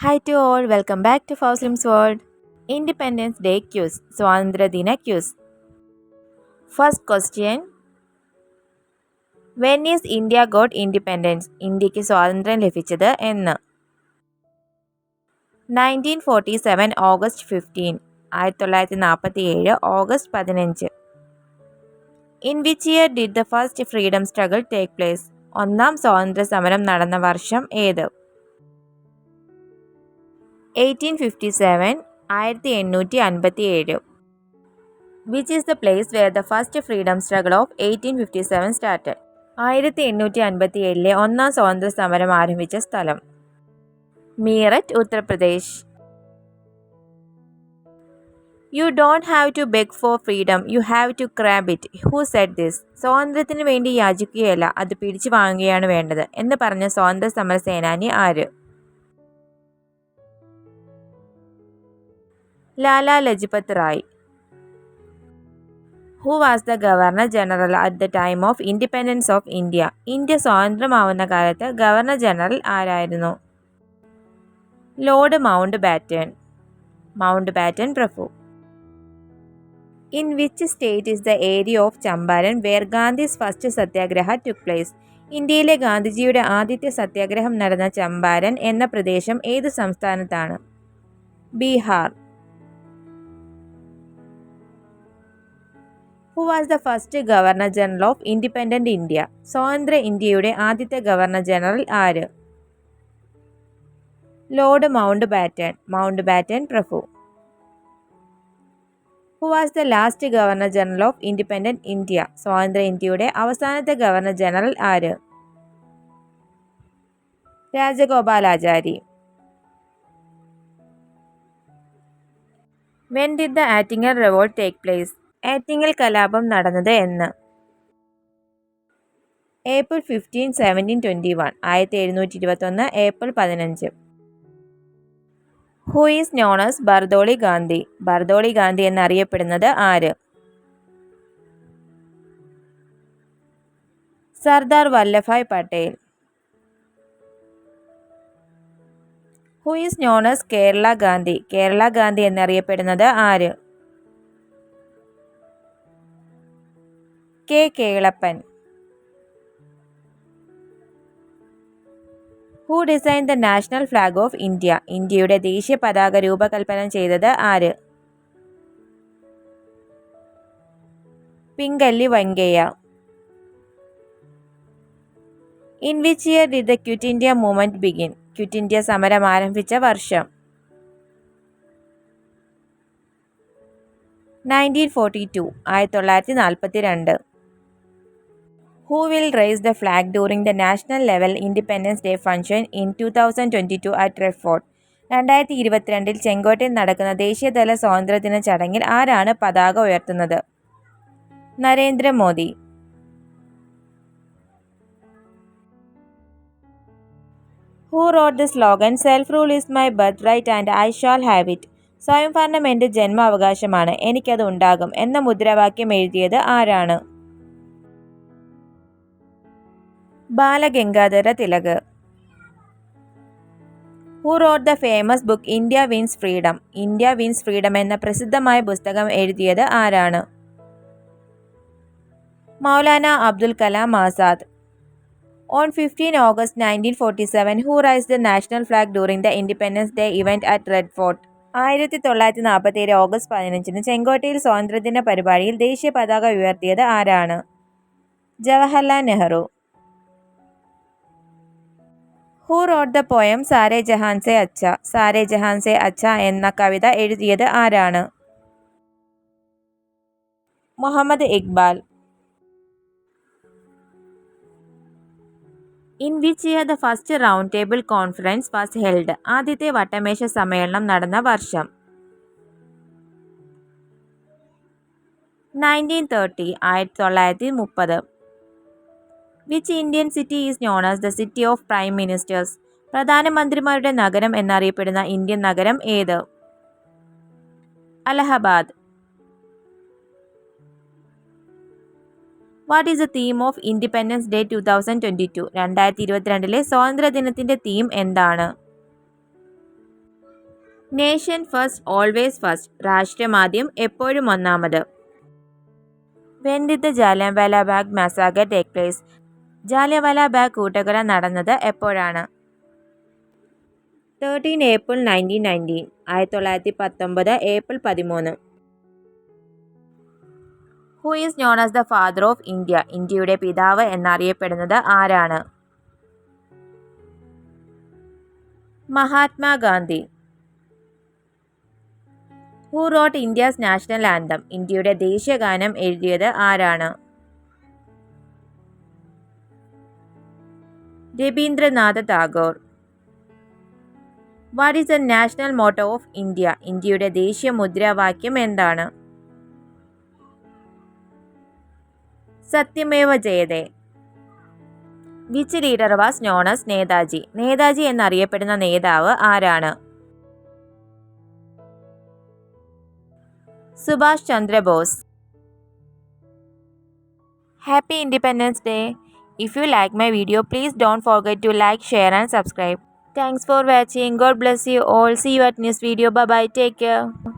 Hi to all, welcome back to FouzLimz World. Independence Day Quiz, swathanthra dina Quiz. First question. When is India got independence? ഇന്ത്യക്ക് സ്വാതന്ത്ര്യം ലഭിച്ചത് എന്ന് 1947 August 15, 1947 August 15. In which year did the first freedom struggle take place? ഒന്നാം സ്വാതന്ത്ര്യ സമരം നടന്ന വർഷം ഏത്? 1857, 1857. Which is the place where the first freedom struggle of 1857 started? 1857 ഒന്നാം സ്വാതന്ത്ര്യ സമരം ആരംഭിച്ച സ്ഥലം Meerut, Uttar Pradesh. You don't have to beg for freedom, you have to grab it. Who said this? സ്വാതന്ത്ര്യത്തിന് വേണ്ടി യാചിക്കുകയല്ല, അത് പിടിച്ചു വാങ്ങുകയാണ് വേണ്ടത് എന്ന് പറഞ്ഞ സ്വാതന്ത്ര്യ സമര സേനാനി ആര്? Lala Lajpat Rai. Who was the Governor General at the time of Independence of India? India സ്വാതന്ത്ര്യമാവുന്ന കാലത്ത് ഗവർണർ ജനറൽ ആരായിരുന്നു? Lord Mountbatten. Mountbatten പ്രഭു. In which state is the area of Champaran where Gandhi's first satyagraha took place? ഇന്ത്യയിലെ ഗാന്ധിജിയുടെ ആദ്യത്തെ സത്യാഗ്രഹം നടന്ന ചമ്പാരൻ എന്ന പ്രദേശം ഏത് സംസ്ഥാനത്താണ്? Bihar. Who was the first Governor General of Independent India? സ്വതന്ത്ര ഇന്ത്യയുടെ ആദ്യത്തെ ഗവർണർ ജനറൽ ആര്? Lord Mountbatten. Mountbatten പ്രഭു. Who was the last Governor General of Independent India? സ്വതന്ത്ര ഇന്ത്യയുടെ അവസാനത്തെ ഗവർണർ ജനറൽ ആര്? Rajagopalachari. When did the Attingal Revolt take place? Attingal കലാപം നടന്നത് എന്ന്? April 15, 1721, 1721 April 15. Who is known as Bardoli Gandhi? Bardoli Gandhi എന്നറിയപ്പെടുന്നത് ആര്? Sardar Vallabhbhai Patel. Who is known as Kerala Gandhi? Kerala Gandhi എന്നറിയപ്പെടുന്നത് ആര്? K Kelappan. Who designed the national flag of India? ഇന്ത്യയുടെ ദേശീയ പതാക രൂപകൽപ്പന ചെയ്തത് ആര്? Pingali Venkayya. In which year did the Quit India movement begin? Quit India സമരം ആരംഭിച്ച വർഷം 1942, 1942. Who will raise the flag during the national level Independence Day function in 2022 at Red Fort? 2022 ചെങ്കോട്ടയിൽ നടക്കുന്ന ദേശീയതല സ്വാതന്ത്ര്യദിന ചടങ്ങിൽ ആരാണ് പതാക ഉയർത്തുന്നത്? Narendra Modi. Who wrote the slogan "Self-rule is my birthright and I shall have it"? സ്വയംഭരണം എൻ്റെ ജന്മാവകാശമാണ്, എനിക്കത് ഉണ്ടാകും എന്ന മുദ്രാവാക്യം എഴുതിയത് ആരാണ്? Balagangadhara Tilak. Who wrote the famous book India Wins Freedom? India Wins Freedom എന്ന പ്രസിദ്ധമായ പുസ്തകം എഴുതിയത് ആരാണ്? Maulana Abdul Kalam Azad. On 15 August 1947, who raised the national flag during the Independence Day event at Red Fort? 1947 August 15 ചെങ്കോട്ടയിൽ സ്വാതന്ത്ര്യദിന പരിപാടിയിൽ ദേശീയ പതാക ഉയർത്തിയത് ആരാണ്? Jawaharlal Nehru. Who wrote the poem Saare Jahan Se Achha? Saare Jahan Se അച്ഛ എന്ന കവിത എഴുതിയത് ആരാണ്? Muhammad Iqbal. In which year the first round table conference was held? ആദ്യത്തെ വട്ടമേശ സമ്മേളനം നടന്ന വർഷം 1930, 1930. Which Indian city is known as the city of prime ministers? പ്രധാനമന്ത്രിമാരുടെ നഗരം എന്നറിയപ്പെടുന്ന ഇന്ത്യൻ നഗരം ഏത്? Allahabad. What is the theme of independence day 2022? 2022 സ്വാതന്ത്ര്യദിനത്തിൻ്റെ തീം എന്താണ്? Nation first always first. രാഷ്ട്രമാദ്യം എപ്പോഴും ഒന്നാമത്. When did the Jallianwala Bagh massacre take place? Jallianwala Bagh കൂട്ടക്കൊല നടന്നത് എപ്പോഴാണ്? 13 April 1919. 1919 April 13. Who is known as the father of India? ഇന്ത്യയുടെ പിതാവ് എന്നറിയപ്പെടുന്നത് ആരാണ്? Mahatma Gandhi. Who wrote India's national anthem? ഇന്ത്യയുടെ ദേശീയഗാനം എഴുതിയത് ആരാണ്? Rabindranath Tagore. What is the national motto of India? ഇന്ത്യയുടെ ദേശീയ മുദ്രാവാക്യം എന്താണ്? സത്യമേവ ജയതേ. Which leader was known as Netaji? Netaji എന്നറിയപ്പെടുന്ന നേതാവ് ആരാണ്? Subhash Chandrabose. Happy Independence Day. If you like my video, please don't forget to like, share and subscribe. Thanks for watching. God bless you all. See you at next video. Bye bye. Take care.